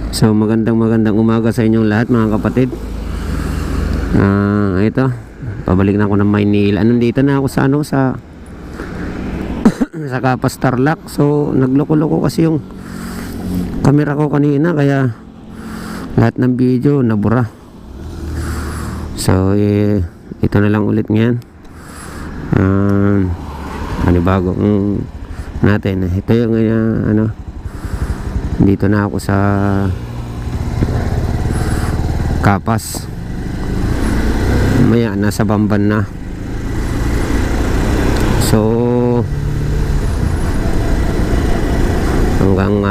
So magandang umaga sa inyong lahat mga kapatid. Ito, pabalik na ako ng Maynila. Nandito na ako sa sa Kapas Tarlac. So nagloko-loko kasi yung camera ko kanina, kaya lahat ng video nabura. So ito na lang ulit ngayon. Panibago natin. Ito yung dito na ako sa Kapas. Maya nasa Bamban na. So hanggang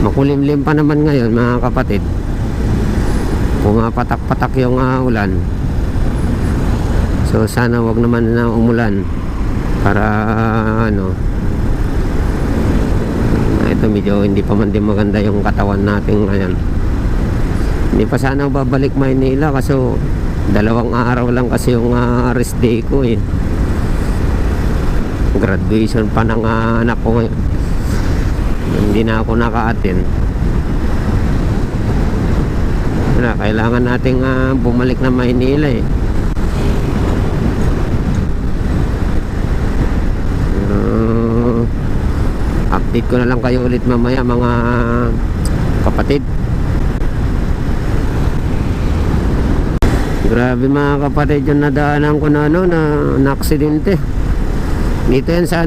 makulimlim pa naman ngayon mga kapatid. Pumapatak-patak yung ulan. So sana wag naman na umulan para ito medyo hindi pa man din maganda yung katawan natin ngayon. Hindi pa sana babalik Maynila kasi 2 araw lang kasi yung rest day ko eh. Graduation pa ng anak ko ngayon. Hindi na ako naka-attend. Kailangan nating bumalik na Maynila eh. Update ko na lang kayo ulit mamaya mga kapatid. Grabe mga kapatid yung nadaanan ko na na aksidente. Dito yan sa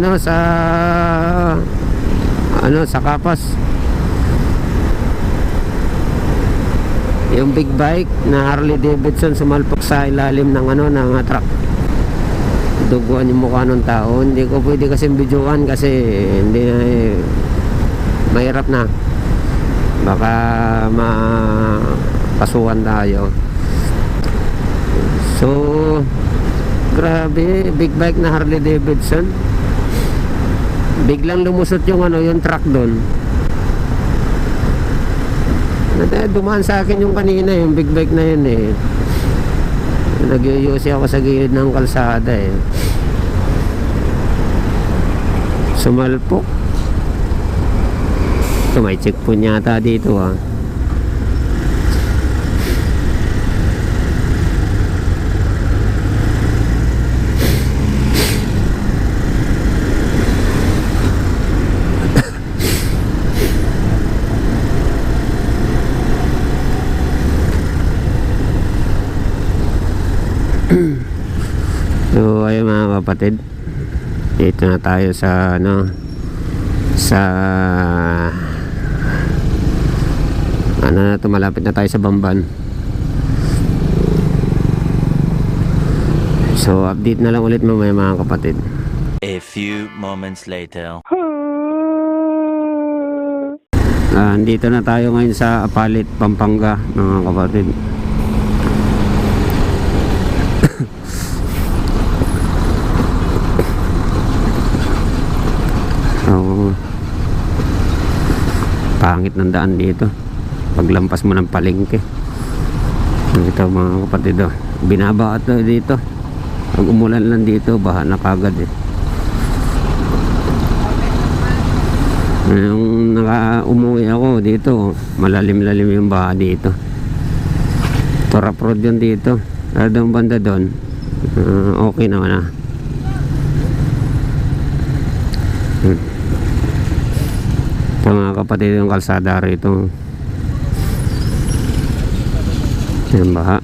sa Kapas. Yung big bike na Harley Davidson sumalpok sa ilalim ng ng truck. Duguan yung mukha ng tao. Hindi ko pwede kasi videoan kasi hindi na mahirap na. Baka makasuhan tayo. So grabe, big bike na Harley Davidson. Biglang lumusot yung yung truck doon. Dumaan sa akin yung kanina, yung big bike na yun eh. Nagyuyusi ako sa gilid ng kalsada eh. Sumalpok. Ito may checkpoint yata dito ah. So ayun mga kapatid, dito na tayo sa na to, malapit na tayo sa Bamban. So update na lang ulit mamaya mga kapatid. A few moments later. Dito na tayo ngayon sa Apalit, Pampanga mga kapatid. Pangit ng daan dito paglampas mo ng palengke. Ito mga kapatid binaba ito dito. Pag umulan lang dito baha na kagad eh. Nung umuwi ako dito, malalim-lalim yung baha dito. Torap road yun dito. Doon banda doon okay naman Ito mga kapatid yung kalsada rito. Yan baha.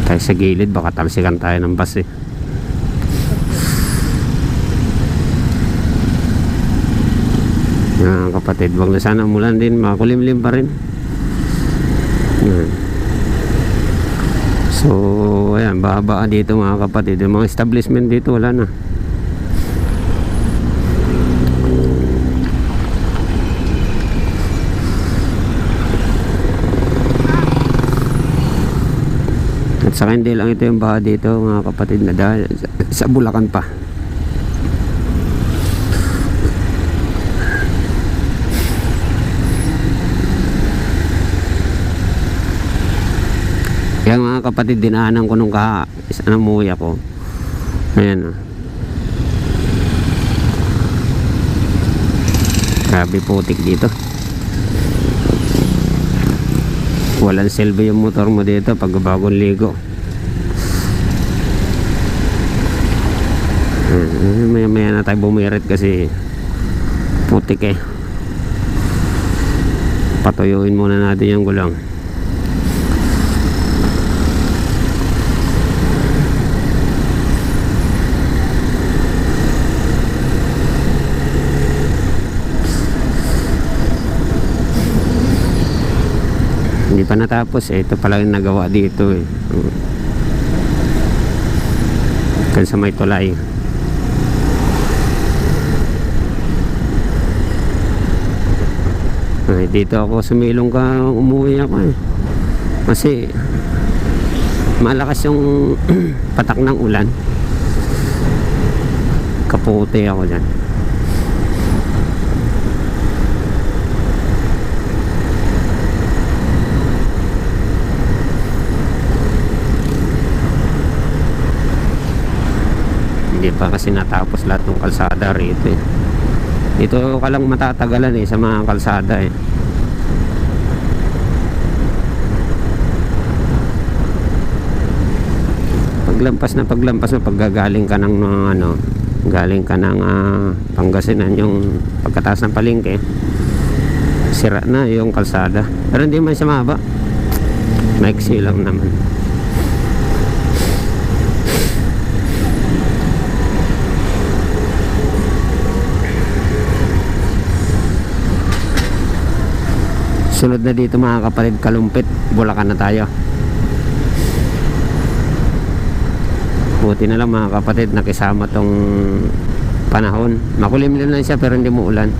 Tayo sa gilid, baka talsikan tayo ng bus eh. Mga kapatid, wag na sana umulan din, makulimlim pa rin. Yan. So ayan, baba dito mga kapatid. Yung mga establishment dito wala na. At saka hindi lang ito yung baha dito mga kapatid, na dahil sa Bulacan pa. Kaya mga kapatid, dinaanan ko nung umuwi ako. Ayan, oh. Grabe putik dito. Walang silbi yung motor mo dito pag bagong ligo. Maya maya na tayo bumirit kasi putik eh. Patuyuin muna natin yung gulong. Hindi pa natapos eh. Ito pala yung nagawa dito eh. Kan sa may tulay. Ay, dito ako sumilong ka, umuwi ako eh. Kasi malakas yung patak ng ulan. Kaputi ako dyan. Hindi pa kasi natapos lahat ng kalsada rito eh. Dito ka lang matatagalan eh sa mga kalsada eh. Paglampas mo paggagaling ka ng ano, galing ka ng Pangasinan, yung pagkataas ng palengke, sira na yung kalsada. Pero hindi man siya mahaba, maiksi lang naman. Sunod na dito mga kapatid, Kalumpit, Bulacan na tayo. Buti na lang mga kapatid, nakisama tong panahon. Makulimlim lang siya pero hindi mo ulan.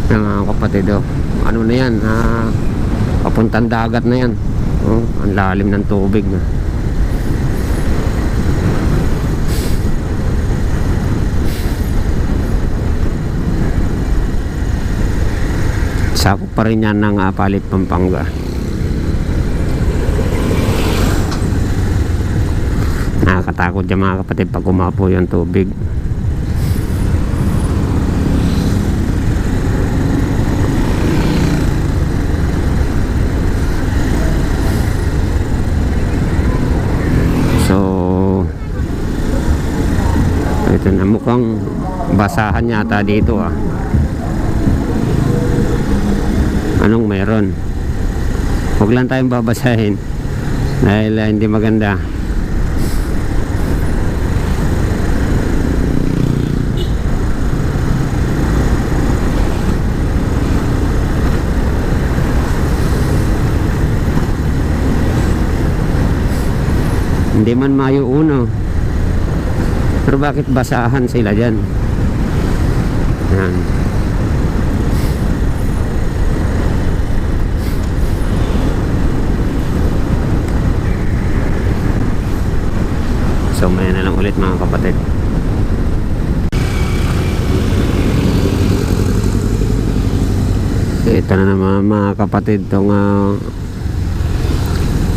Mga kapatid, oh. Ano na yan, papuntang dagat na yan. Oh, ang lalim ng tubig na. Sakop pa rin yan ng Palit, Pampanga. Nakakatakot dyan mga kapatid pag umapo yung tubig. So ito na, mukhang basahan yata dito ah. Anong meron? Huwag lang tayong babasahin dahil hindi maganda. Hindi man Mayo 1, pero bakit basahan sila dyan? Yan. So maya na lang ulit mga kapatid. Ito na naman mga kapatid, itong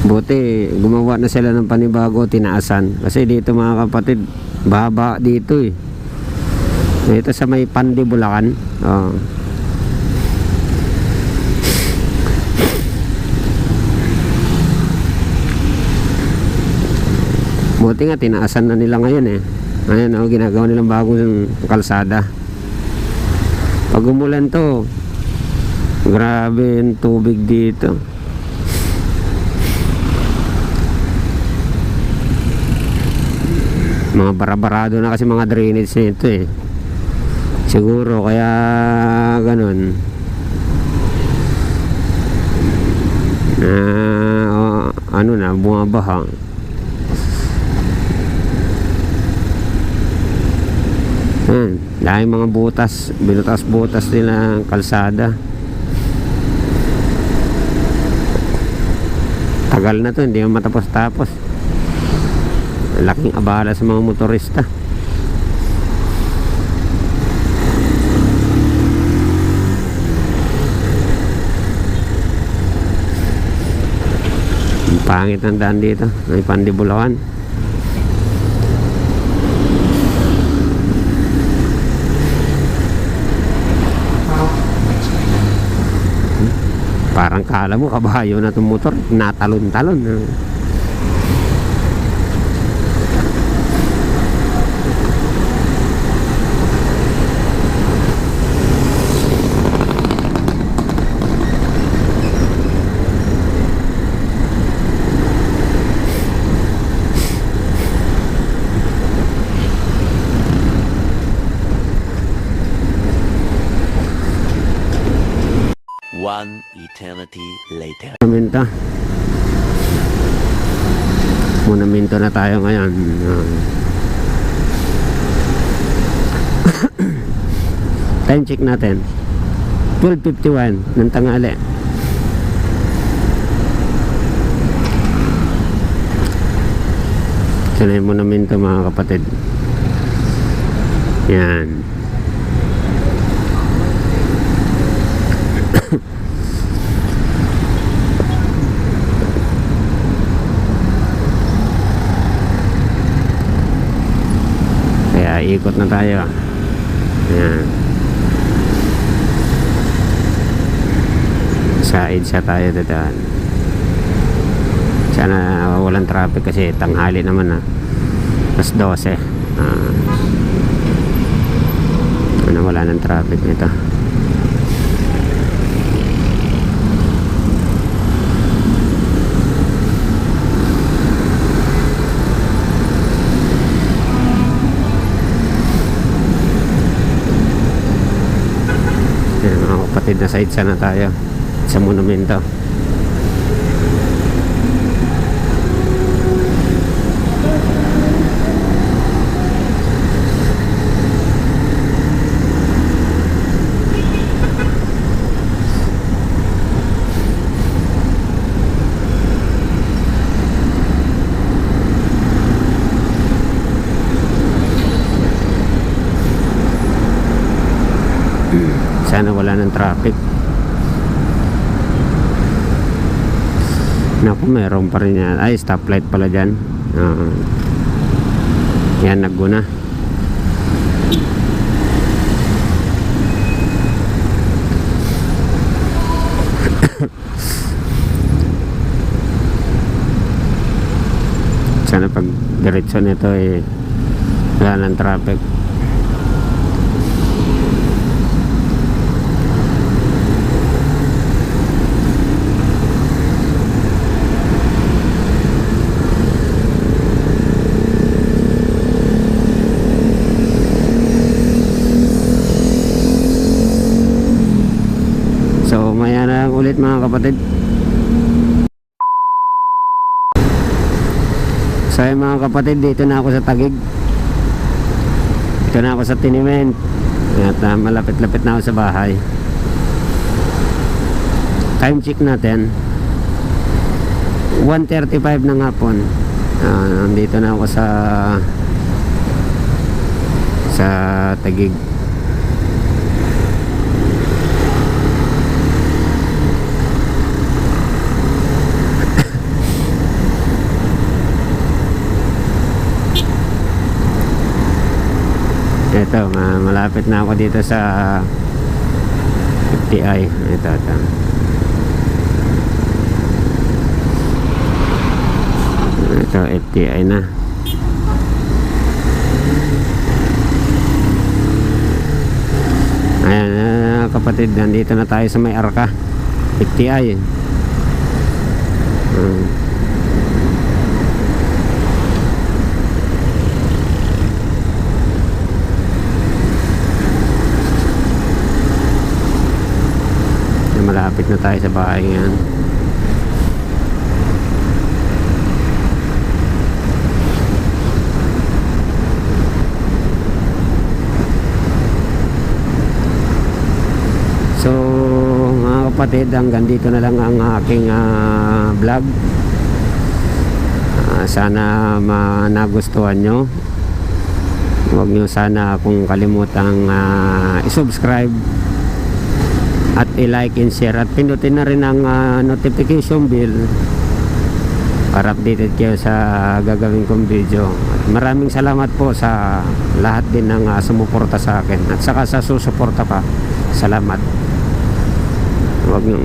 buti gumawa na sila ng panibago, tinaasan. Kasi dito mga kapatid, baba dito eh. Dito sa may Pandi, Bulacan. Oh. Buti nga tinaasan na nila ngayon eh. Ngayon oh, ginagawa nilang bagong kalsada. Pag umulan to, grabe yung tubig dito. Mga barabarado na kasi mga drainage nito eh. Siguro kaya ganun. Ano na, bumabaha. Dahil mga butas, binutas-butas nila ang kalsada. Tagal na to, hindi matapos-tapos. Laking abala sa mga motorista. Ang pangit ng daan dito, may Pandi, Bulacan. Parang kala mo kabayo na itong motor, natalon-talon. One eternity later. Monumento na tayo ngayon. Time check natin 12:51 ng tanghali. Ito na yung monumento, mga kapatid. Yan. Kaya ikot na tayo. Yan. Sa EDSA tayo dadaan. Sana walang traffic kasi tanghali naman, 12. Wala ng traffic nito. Mga kapatid, na side sana tayo sa monumento. Sana wala ng traffic. Naku, meron pa rin yan. Ay, stoplight pala dyan. Yan, nagguna. Sana pag diretso nito wala ng traffic. So maya na lang ulit, mga kapatid. So ayun, mga kapatid, dito na ako sa Taguig. Dito na ako sa Tinimen. At malapit-lapit na ako sa bahay. Time check natin 1:35 ng hapon. Nandito na ako sa Taguig. Ito, malapit na ako dito sa FTI. Ito. Ito, FTI na. Ayan, kapatid, nandito na tayo sa may Arca FTI. Malapit na tayo sa bahay ngayon. So mga kapatid, hanggang dito na lang ang aking vlog. Sana nagustuhan nyo. Huwag nyo sana akong kalimutang i-subscribe at i-like and share, at pindutin na rin ang notification bell para updated kayo sa gagawin kong video. At maraming salamat po sa lahat din ng sumuporta sa akin at saka sa susuporta pa. Salamat. Huwag nyo